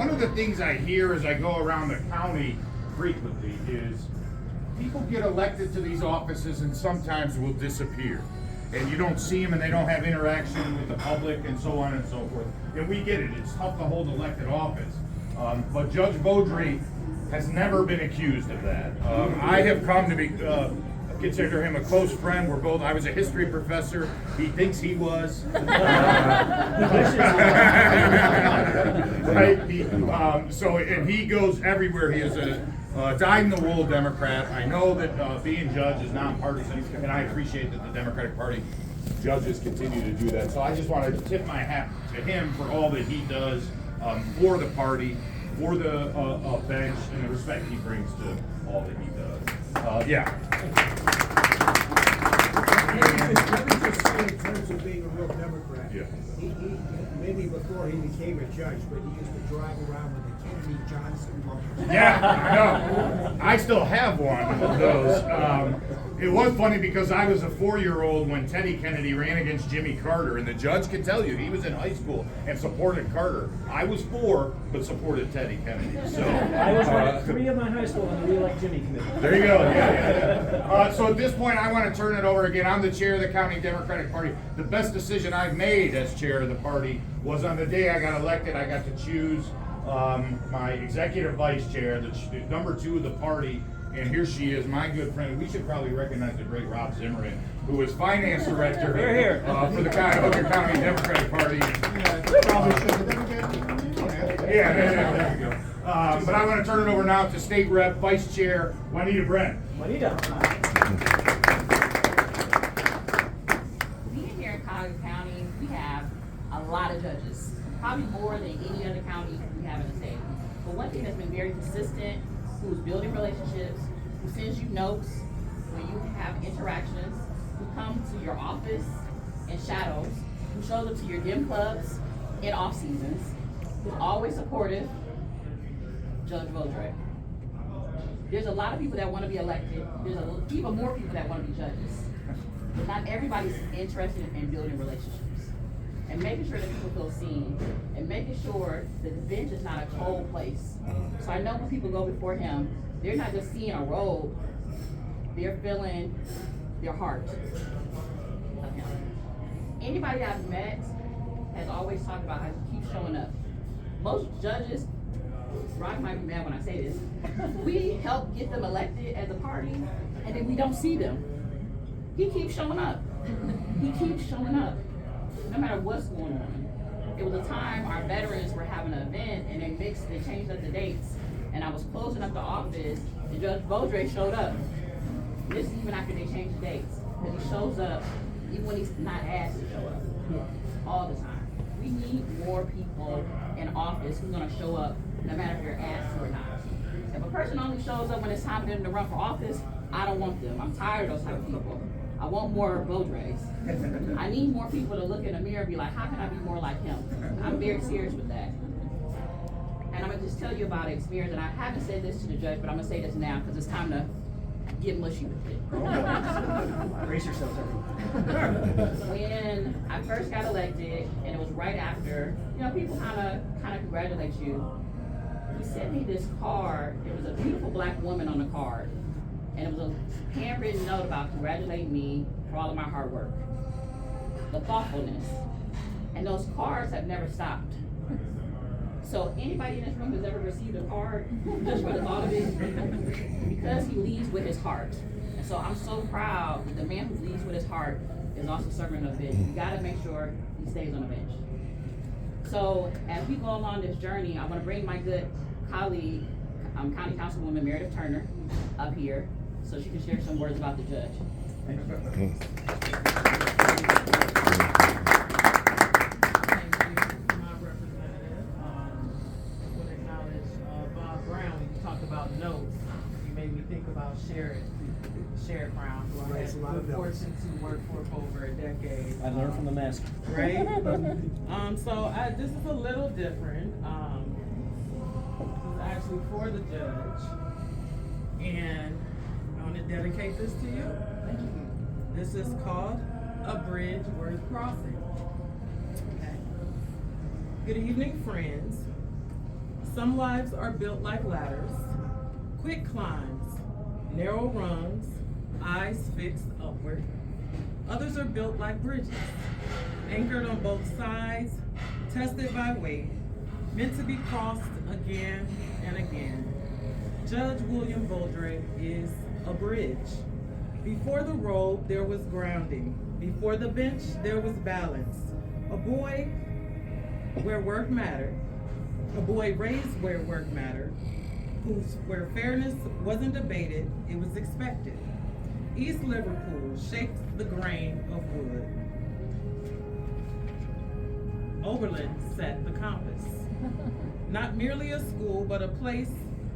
one of the things I hear as I go around the county frequently is people get elected to these offices and sometimes will disappear. And you don't see them and they don't have interaction with the public and so on and so forth. And we get it, it's tough to hold elected office. But Judge Vodrey has never been accused of that. I have come to be consider him a close friend. I was a history professor. He thinks he was. Right? And he goes everywhere. He is a dyed-in-the-wool Democrat. I know that being judge is nonpartisan, and I appreciate that the Democratic Party judges continue to do that. So I just want to tip my hat to him for all that he does for the party, for the bench, and the respect he brings to all that he does. Yeah. Let me just say, in terms of being a real Democrat, Yeah. he maybe before he became a judge, but he used to drive around with the Kennedy Johnson bumpers. Yeah, I know. I still have one of those. It was funny because I was a 4-year-old when Teddy Kennedy ran against Jimmy Carter, and the judge can tell you he was in high school and supported Carter. I was 4, but supported Teddy Kennedy. So I was one of 3 of my high school on the We Like Jimmy committee. there you go. Yeah. So at this point, I want to turn it over again. I'm the chair of the County Democratic Party. The best decision I've made as chair of the party was on the day I got elected. I got to choose my executive vice chair, the number 2 of the party. And here she is, my good friend. We should probably recognize the great Rob Zimmerman, who is finance director for the Cuyahoga County Democratic Party. Yeah, there you go. But I want to turn it over now to State Rep Vice Chair Juanita Brent. Juanita. Being here in Cuyahoga County, we have a lot of judges, probably more than any other county we have in the state. But one thing that's been very consistent, who's building relationships, who sends you notes when you have interactions, who comes to your office in shadows, who shows up to your gym clubs in off seasons, who's always supportive, Judge Vodrey. There's a lot of people that want to be elected. There's even more people that want to be judges. But not everybody's interested in building relationships and making sure that people feel seen and making sure that the bench is not a cold place. So I know when people go before him, they're not just seeing a robe, they're feeling their heart of him. Anybody I've met has always talked about how he keeps showing up. Most judges, Rock might be mad when I say this, we help get them elected as a party and then we don't see them. He keeps showing up. He keeps showing up. No matter what's going on. It was a time our veterans were having an event and they changed up the dates. And I was closing up the office and Judge Vodrey showed up. This is even after they changed the dates. Because he shows up even when he's not asked to show up. All the time. We need more people in office who's gonna show up no matter if they're asked or not. If a person only shows up when it's time for them to run for office, I don't want them. I'm tired of those type of people. I want more Vodreys. I need more people to look in the mirror and be like, how can I be more like him? I'm very serious with that. And I'm gonna just tell you about an experience, and I haven't said this to the judge, but I'm gonna say this now because it's time to get mushy with it. Brace yourselves, everyone. When I first got elected, and it was right after, people kind of congratulate you. He sent me this card. There was a beautiful black woman on the card. And it was a handwritten note about congratulating me for all of my hard work, the thoughtfulness. And those cards have never stopped. So anybody in this room has ever received a card just for the thought of it, because he leads with his heart. And so I'm so proud that the man who leads with his heart is also serving on the bench. You gotta make sure he stays on the bench. So as we go along this journey, I wanna bring my good colleague, County Councilwoman Meredith Turner, up here so she can share some words about the judge. Thank you. Thank you, my representative. Would acknowledge Bob Brown when you talked about notes. You made me think about Sherrod Brown, who I had the good fortune to work for over a decade. I learned from the master. Right? This is a little different. This is actually for the judge. And I want to dedicate this to you. Thank you. This is called A Bridge Worth Crossing. Okay. Good evening, friends. Some lives are built like ladders, quick climbs, narrow rungs, eyes fixed upward. Others are built like bridges, anchored on both sides, tested by weight, meant to be crossed again and again. Judge William Vodrey is a bridge. Before the road, there was grounding. Before the bench, there was balance. A boy where work mattered. A boy raised where work mattered. Where fairness wasn't debated, it was expected. East Liverpool shaped the grain of wood. Oberlin set the compass. Not merely a school, but a place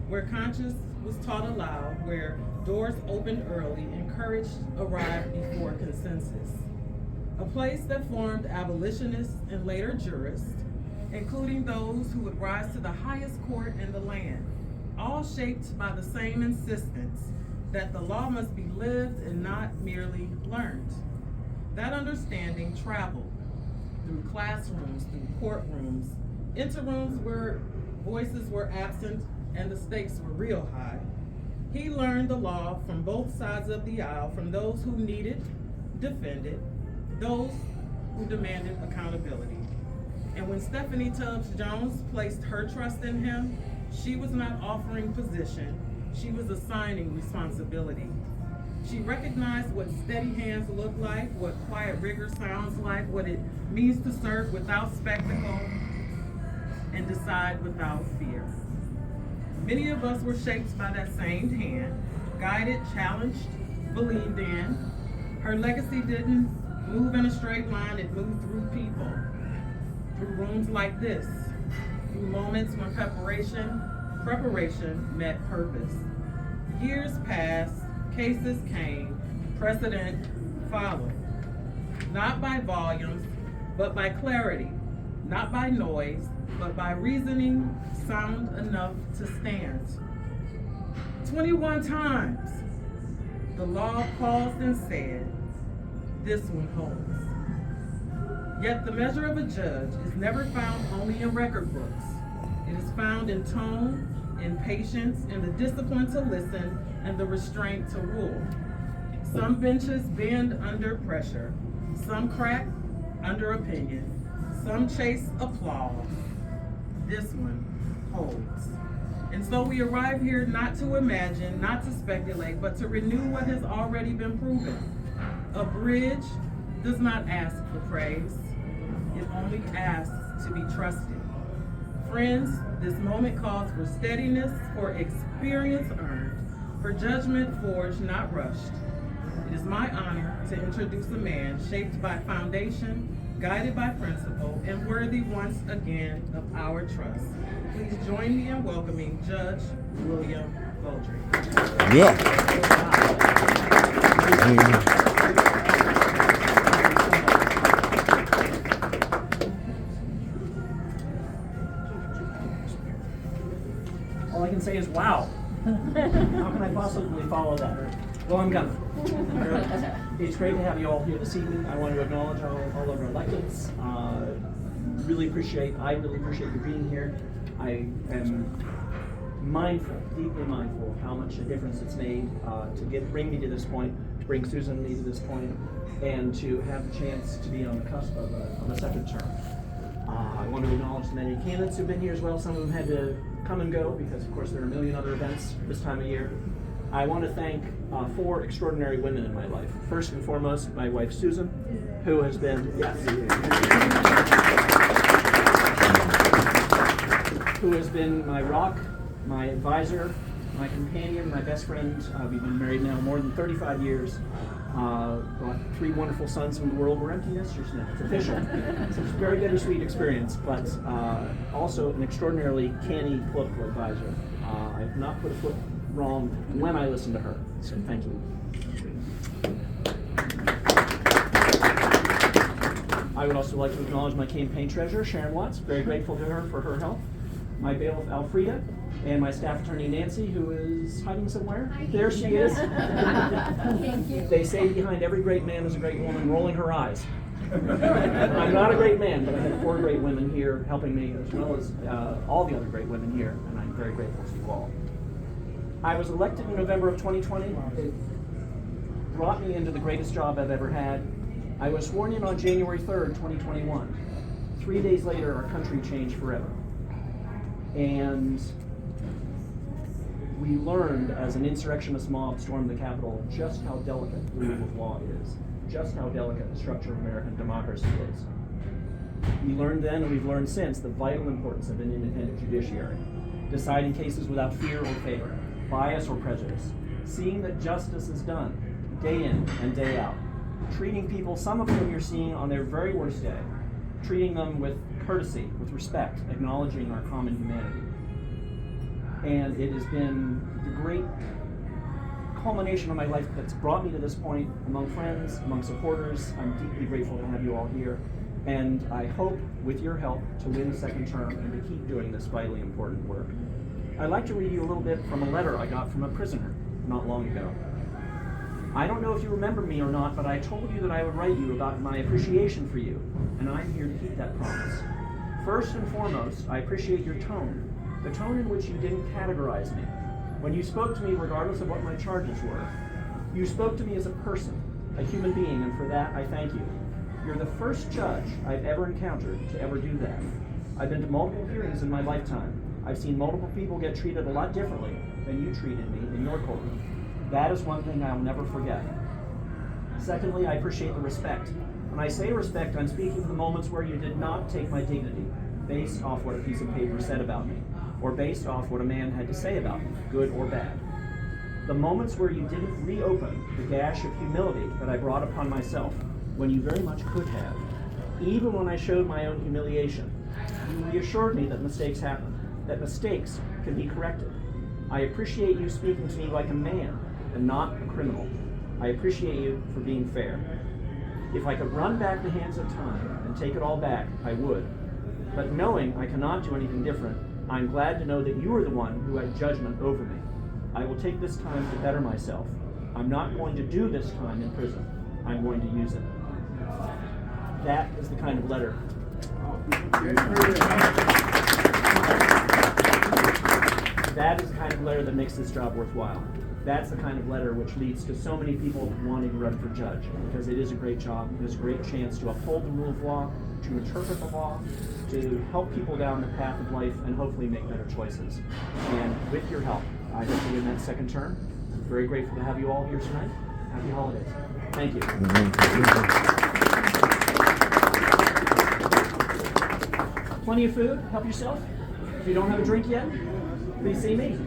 where conscience was taught aloud, where doors opened early and courage arrived before consensus. A place that formed abolitionists and later jurists, including those who would rise to the highest court in the land, all shaped by the same insistence that the law must be lived and not merely learned. That understanding traveled through classrooms, through courtrooms, into rooms where voices were absent and the stakes were real high. He learned the law from both sides of the aisle, from those who needed, defended, those who demanded accountability. And when Stephanie Tubbs Jones placed her trust in him, she was not offering position, she was assigning responsibility. She recognized what steady hands look like, what quiet rigor sounds like, what it means to serve without spectacle and decide without fear. Many of us were shaped by that same hand, guided, challenged, believed in. Her legacy didn't move in a straight line, it moved through people, through rooms like this, through moments when preparation met purpose. Years passed, cases came, precedent followed. Not by volumes, but by clarity. Not by noise, but by reasoning sound enough to stand. 21 times, the law paused and said, "This one holds." Yet the measure of a judge is never found only in record books. It is found in tone, in patience, in the discipline to listen, and the restraint to rule. Some benches bend under pressure, some crack under opinion, some chase applause. This one holds. And so we arrive here not to imagine, not to speculate, but to renew what has already been proven. A bridge does not ask for praise. It only asks to be trusted. Friends, this moment calls for steadiness, for experience earned, for judgment forged, not rushed. It is my honor to introduce a man shaped by foundation, guided by principle, and worthy once again of our trust. Please join me in welcoming Judge William Vodrey. Yeah. All I can say is, wow. How can I possibly follow that? Well, I'm gonna. It's great to have you all here this evening. I want to acknowledge all of our electeds. I really appreciate you being here. I am deeply mindful of how much a difference it's made to bring me to this point, to bring Susan and me to this point, and to have the chance to be on the cusp of a second term. I want to acknowledge the many candidates who've been here as well. Some of them had to come and go because, of course, there are a million other events this time of year. I want to thank 4 extraordinary women in my life. First and foremost, my wife Susan, who has been who has been my rock, my advisor, my companion, my best friend. We've been married now more than 35 years. Brought 3 wonderful sons from the world. We're empty nesters now. It's official. It's a very bittersweet experience, but also an extraordinarily canny political advisor. I've not put a foot wrong when I listen to her. So thank you. I would also like to acknowledge my campaign treasurer, Sharon Watts. Very grateful to her for her help. My bailiff, Alfreda, and my staff attorney, Nancy, who is hiding somewhere. There she is. They say behind every great man is a great woman rolling her eyes. I'm not a great man, but I had 4 great women here helping me, as well as all the other great women here, and I'm very grateful to you all. I was elected in November of 2020. It brought me into the greatest job I've ever had. I was sworn in on January 3rd, 2021. 3 days later, our country changed forever. And we learned as an insurrectionist mob stormed the Capitol just how delicate the rule of law is, just how delicate the structure of American democracy is. We learned then, and we've learned since, the vital importance of an independent judiciary, deciding cases without fear or favor, bias or prejudice, seeing that justice is done day in and day out, treating people, some of whom you're seeing on their very worst day, treating them with courtesy, with respect, acknowledging our common humanity. And it has been the great culmination of my life that's brought me to this point among friends, among supporters. I'm deeply grateful to have you all here. And I hope, with your help, to win a second term and to keep doing this vitally important work. I'd like to read you a little bit from a letter I got from a prisoner not long ago. I don't know if you remember me or not, but I told you that I would write you about my appreciation for you, and I'm here to keep that promise. First and foremost, I appreciate your tone, the tone in which you didn't categorize me. When you spoke to me, regardless of what my charges were, you spoke to me as a person, a human being, and for that I thank you. You're the first judge I've ever encountered to ever do that. I've been to multiple hearings in my lifetime. I've seen multiple people get treated a lot differently than you treated me in your courtroom. That is one thing I'll never forget. Secondly, I appreciate the respect. When I say respect, I'm speaking of the moments where you did not take my dignity based off what a piece of paper said about me, or based off what a man had to say about me, good or bad. The moments where you didn't reopen the gash of humility that I brought upon myself, when you very much could have. Even when I showed my own humiliation, you reassured me that mistakes happen, that mistakes can be corrected. I appreciate you speaking to me like a man and not a criminal. I appreciate you for being fair. If I could run back the hands of time and take it all back, I would. But knowing I cannot do anything different, I'm glad to know that you are the one who had judgment over me. I will take this time to better myself. I'm not going to do this time in prison. I'm going to use it. That is the kind of letter. That is the kind of letter that makes this job worthwhile. That's the kind of letter which leads to so many people wanting to run for judge, because it is a great job. It is a great chance to uphold the rule of law, to interpret the law, to help people down the path of life, and hopefully make better choices. And with your help, I hope to win that second term. I'm very grateful to have you all here tonight. Happy holidays. Thank you. Plenty of food. Help yourself. If you don't have a drink yet, please see me.